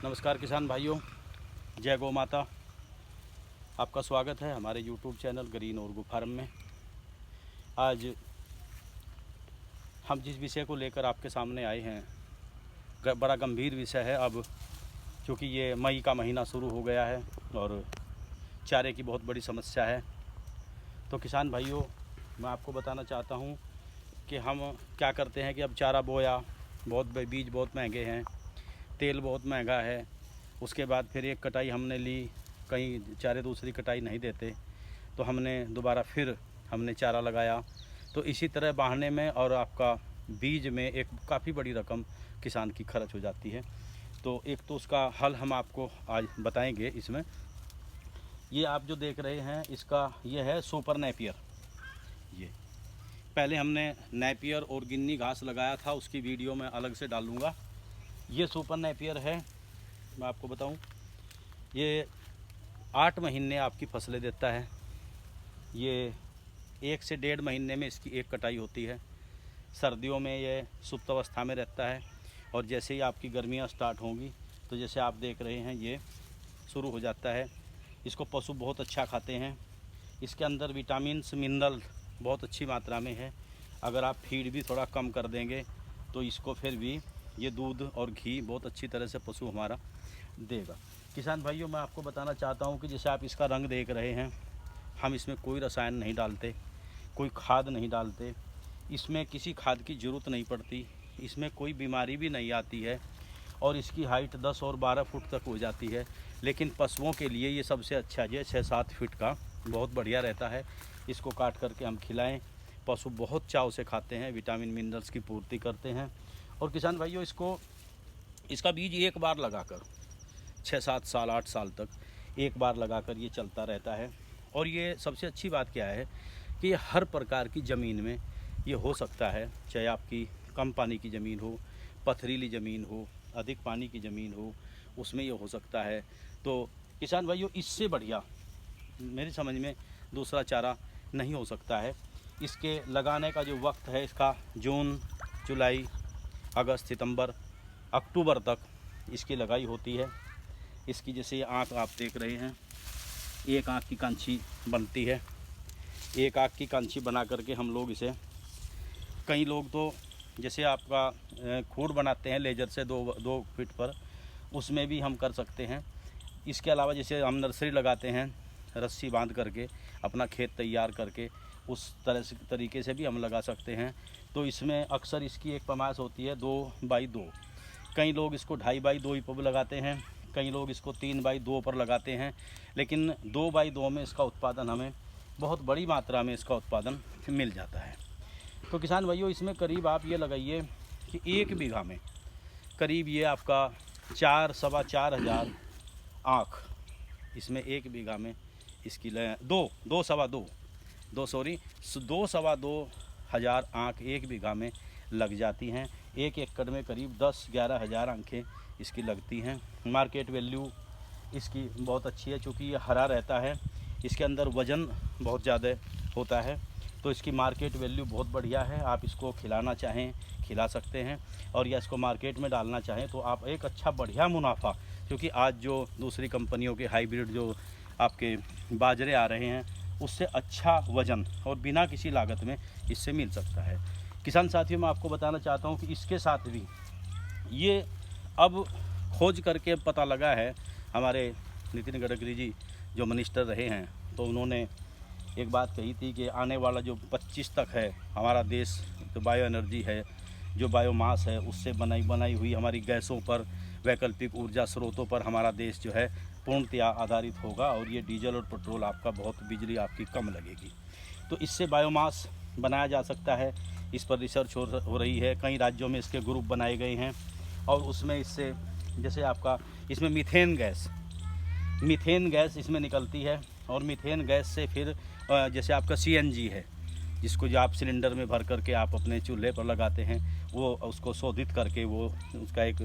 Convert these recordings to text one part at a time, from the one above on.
नमस्कार किसान भाइयों, जय गौ माता। आपका स्वागत है हमारे यूट्यूब चैनल ग्रीन ऑर्गो फार्म में। आज हम जिस विषय को लेकर आपके सामने आए हैं बड़ा गंभीर विषय है। अब क्योंकि ये मई का महीना शुरू हो गया है और चारे की बहुत बड़ी समस्या है, तो किसान भाइयों मैं आपको बताना चाहता हूँ कि हम क्या करते हैं कि अब चारा बोया, बीज बहुत महंगे हैं, तेल बहुत महंगा है। उसके बाद फिर एक कटाई हमने ली, कहीं चारे दूसरी कटाई नहीं देते, तो हमने दोबारा फिर हमने चारा लगाया। तो इसी तरह बहाने में और आपका बीज में एक काफ़ी बड़ी रकम किसान की खर्च हो जाती है। तो एक तो उसका हल हम आपको आज बताएंगे। इसमें ये आप जो देख रहे हैं इसका ये है सुपर नेपियर। ये पहले हमने नेपियर और गिन्नी घास लगाया था, उसकी वीडियो मैं अलग से डालूँगा। ये सुपर नेपियर है, मैं आपको बताऊं, ये 8 महीने आपकी फसलें देता है। ये 1 से 1.5 महीने में इसकी एक कटाई होती है। सर्दियों में ये सुप्त अवस्था में रहता है और जैसे ही आपकी गर्मियां स्टार्ट होंगी तो जैसे आप देख रहे हैं ये शुरू हो जाता है। इसको पशु बहुत अच्छा खाते हैं। इसके अंदर विटामिन्स मिनरल बहुत अच्छी मात्रा में है। अगर आप फीड भी थोड़ा कम कर देंगे तो इसको फिर भी ये दूध और घी बहुत अच्छी तरह से पशु हमारा देगा। किसान भाइयों मैं आपको बताना चाहता हूँ कि जैसे आप इसका रंग देख रहे हैं, हम इसमें कोई रसायन नहीं डालते, कोई खाद नहीं डालते, इसमें किसी खाद की ज़रूरत नहीं पड़ती, इसमें कोई बीमारी भी नहीं आती है और इसकी हाइट 10 और 12 फुट तक हो जाती है। लेकिन पशुओं के लिए ये सबसे अच्छा है, 6-7 फीट का बहुत बढ़िया रहता है। इसको काट करके हम खिलाएँ, पशु बहुत चाव से खाते हैं, विटामिन मिनरल्स की पूर्ति करते हैं। और किसान भाइयों इसका बीज एक बार लगाकर 6-7 साल 8 साल तक एक बार लगाकर ये चलता रहता है। और ये सबसे अच्छी बात क्या है कि ये हर प्रकार की ज़मीन में ये हो सकता है, चाहे आपकी कम पानी की ज़मीन हो, पथरीली ज़मीन हो, अधिक पानी की ज़मीन हो, उसमें ये हो सकता है। तो किसान भाइयों इससे बढ़िया मेरी समझ में दूसरा चारा नहीं हो सकता है। इसके लगाने का जो वक्त है इसका जून, जुलाई, अगस्त, सितंबर, अक्टूबर तक इसकी लगाई होती है। इसकी जैसे ये आँख आप देख रहे हैं, एक आँख की कांची बनती है। एक आँख की कांची बना करके हम लोग इसे, कई लोग तो जैसे आपका खूड़ बनाते हैं लेजर से 2 फीट पर, उसमें भी हम कर सकते हैं। इसके अलावा जैसे हम नर्सरी लगाते हैं, रस्सी बांध करके अपना खेत तैयार करके उस तरीके से भी हम लगा सकते हैं। तो इसमें अक्सर इसकी एक पैमाइश होती है 2x2। कई लोग इसको 2.5x2 पर लगाते हैं, कई लोग इसको 3x2 पर लगाते हैं। लेकिन 2x2 में इसका उत्पादन हमें बहुत बड़ी मात्रा में इसका उत्पादन मिल जाता है। तो किसान भाइयों इसमें करीब आप ये लगाइए कि 1 बीघा में करीब ये आपका 4-4.25 हज़ार आँख इसमें 1 बीघा में इसकी 2-2.25 हज़ार आँख 1 बीघा में लग जाती हैं। 1 एकड़ में करीब 10-11 हज़ार आँखें इसकी लगती हैं। मार्केट वैल्यू इसकी बहुत अच्छी है, चूँकि ये हरा रहता है, इसके अंदर वज़न बहुत ज़्यादा होता है, तो इसकी मार्केट वैल्यू बहुत बढ़िया है। आप इसको खिलाना चाहें खिला सकते हैं, और या इसको मार्केट में डालना चाहें तो आप एक अच्छा बढ़िया मुनाफा, क्योंकि आज जो दूसरी कंपनियों के हाइब्रिड जो आपके बाजरे आ रहे हैं उससे अच्छा वज़न और बिना किसी लागत में इससे मिल सकता है। किसान साथियों मैं आपको बताना चाहता हूं कि इसके साथ भी ये अब खोज करके पता लगा है, हमारे नितिन गडकरी जी जो मिनिस्टर रहे हैं, तो उन्होंने एक बात कही थी कि आने वाला जो 25 तक है हमारा देश जो बायो एनर्जी है, जो बायोमास है, उससे बनाई हुई हमारी गैसों पर, वैकल्पिक ऊर्जा स्रोतों पर हमारा देश जो है पूर्णतया आधारित होगा और ये डीजल और पेट्रोल आपका बहुत बिजली आपकी कम लगेगी। तो इससे बायोमास बनाया जा सकता है, इस पर रिसर्च हो रही है। कई राज्यों में इसके ग्रुप बनाए गए हैं और उसमें इससे जैसे आपका इसमें मीथेन गैस इसमें निकलती है और मीथेन गैस से फिर जैसे आपका CNG है, जिसको जो आप सिलेंडर में भर करके आप अपने चूल्हे पर लगाते हैं, वो उसको शोधित करके वो उसका एक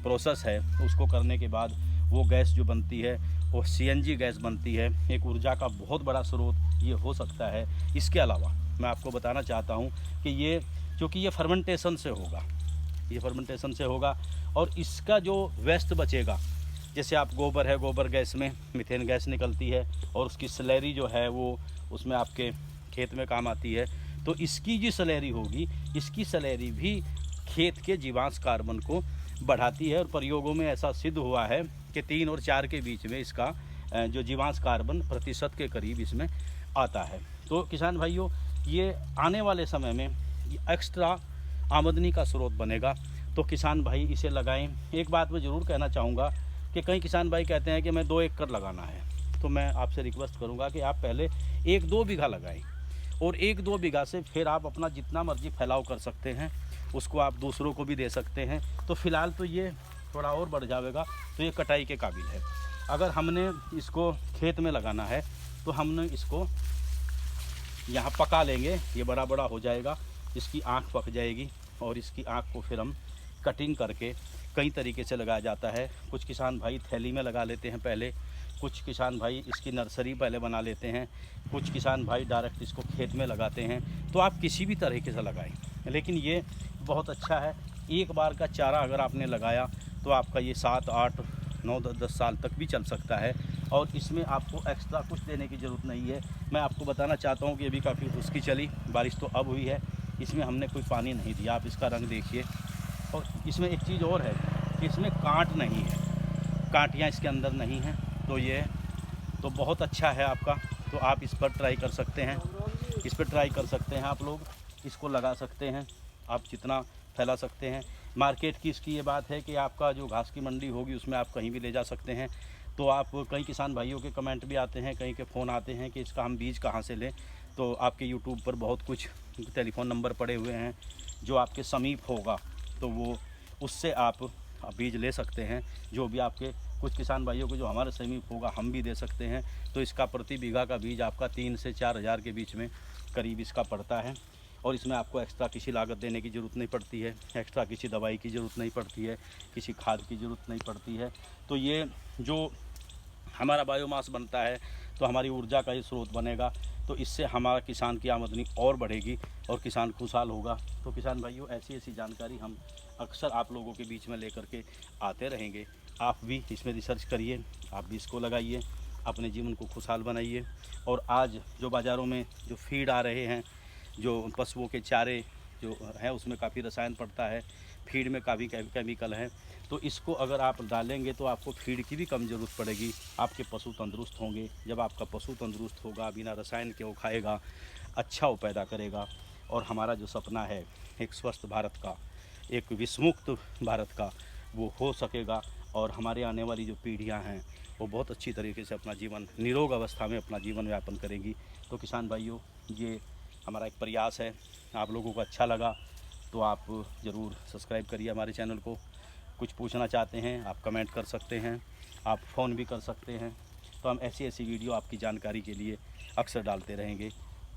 प्रोसेस है, उसको करने के बाद वो गैस जो बनती है वो CNG गैस बनती है। एक ऊर्जा का बहुत बड़ा स्रोत ये हो सकता है। इसके अलावा मैं आपको बताना चाहता हूँ कि ये क्योंकि ये फर्मेंटेशन से होगा और इसका जो वेस्ट बचेगा जैसे आप गोबर है, गोबर गैस में मीथेन गैस निकलती है और उसकी स्लैरी जो है वो उसमें आपके खेत में काम आती है। तो इसकी जो स्लैरी होगी, इसकी स्लैरी भी खेत के जीवांश कार्बन को बढ़ाती है और प्रयोगों में ऐसा सिद्ध हुआ है कि 3 और 4 के बीच में इसका जो जीवांश कार्बन प्रतिशत के करीब इसमें आता है। तो किसान भाइयों, ये आने वाले समय में एक्स्ट्रा आमदनी का स्रोत बनेगा, तो किसान भाई इसे लगाएं। एक बात मैं ज़रूर कहना चाहूँगा कि कई किसान भाई कहते हैं कि मैं 2 एकड़ लगाना है, तो मैं आपसे रिक्वेस्ट करूँगा कि आप पहले 1-2 बीघा लगाएं और 1-2 बीघा से फिर आप अपना जितना मर्जी फैलाव कर सकते हैं, उसको आप दूसरों को भी दे सकते हैं। तो फ़िलहाल तो ये थोड़ा और बढ़ जाएगा, तो ये कटाई के काबिल है। अगर हमने इसको खेत में लगाना है तो हमने इसको यहाँ पका लेंगे, ये बड़ा बड़ा हो जाएगा, इसकी आँख पक जाएगी और इसकी आँख को फिर हम कटिंग करके कई तरीके से लगाया जाता है। कुछ किसान भाई थैली में लगा लेते हैं पहले, कुछ किसान भाई इसकी नर्सरी पहले बना लेते हैं, कुछ किसान भाई डायरेक्ट इसको खेत में लगाते हैं। तो आप किसी भी तरीके से लगाएं, लेकिन ये बहुत अच्छा है। एक बार का चारा अगर आपने लगाया तो आपका ये 7, 8, 9, 10 साल तक भी चल सकता है और इसमें आपको एक्स्ट्रा कुछ देने की ज़रूरत नहीं है। मैं आपको बताना चाहता हूँ कि अभी काफ़ी खुश्की चली, बारिश तो अब हुई है, इसमें हमने कोई पानी नहीं दिया। आप इसका रंग देखिए। और इसमें एक चीज़ और है कि इसमें कांट नहीं है, कांटियाँ इसके अंदर नहीं हैं। तो ये तो बहुत अच्छा है आपका, तो आप इस पर ट्राई कर सकते हैं, इस पर ट्राई कर सकते हैं। आप लोग इसको लगा सकते हैं, आप जितना फैला सकते हैं। मार्केट की इसकी ये बात है कि आपका जो घास की मंडी होगी उसमें आप कहीं भी ले जा सकते हैं। तो आप कई किसान भाइयों के कमेंट भी आते हैं, कहीं के फ़ोन आते हैं कि इसका हम बीज कहाँ से लें। तो आपके यूट्यूब पर बहुत कुछ टेलीफ़ोन नंबर पड़े हुए हैं, जो आपके समीप होगा तो वो उससे आप बीज ले सकते हैं। जो भी आपके कुछ किसान भाइयों को जो हमारे समीप होगा हम भी दे सकते हैं। तो इसका प्रति बीघा का बीज आपका 3 से 4 हज़ार के बीच में करीब इसका पड़ता है और इसमें आपको एक्स्ट्रा किसी लागत देने की ज़रूरत नहीं पड़ती है, एक्स्ट्रा किसी दवाई की ज़रूरत नहीं पड़ती है, किसी खाद की ज़रूरत नहीं पड़ती है। तो ये जो हमारा बायोमास बनता है तो हमारी ऊर्जा का ही स्रोत बनेगा, तो इससे हमारा किसान की आमदनी और बढ़ेगी और किसान खुशहाल होगा। तो किसान भाइयों, ऐसी ऐसी जानकारी हम अक्सर आप लोगों के बीच में लेकर के आते रहेंगे। आप भी इसमें रिसर्च करिए, आप भी इसको लगाइए, अपने जीवन को खुशहाल बनाइए। और आज जो बाज़ारों में जो फीड आ रहे हैं, जो पशुओं के चारे जो है उसमें काफ़ी रसायन पड़ता है, फीड में काफ़ी केमिकल है। तो इसको अगर आप डालेंगे तो आपको फीड की भी कम ज़रूरत पड़ेगी, आपके पशु तंदुरुस्त होंगे। जब आपका पशु तंदुरुस्त होगा, बिना रसायन के वो खाएगा, अच्छा वो पैदा करेगा। और हमारा जो सपना है एक स्वस्थ भारत का, एक विषमुक्त भारत का, वो हो सकेगा और हमारे आने वाली जो पीढ़ियां हैं वो बहुत अच्छी तरीके से अपना जीवन निरोग अवस्था में अपना जीवन यापन करेंगी। तो किसान भाइयों, ये हमारा एक प्रयास है। आप लोगों को अच्छा लगा तो आप ज़रूर सब्सक्राइब करिए हमारे चैनल को। कुछ पूछना चाहते हैं आप कमेंट कर सकते हैं, आप फ़ोन भी कर सकते हैं। तो हम ऐसी ऐसी वीडियो आपकी जानकारी के लिए अक्सर डालते रहेंगे।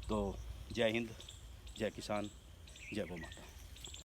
तो जय हिंद, जय किसान, जय गौ माता।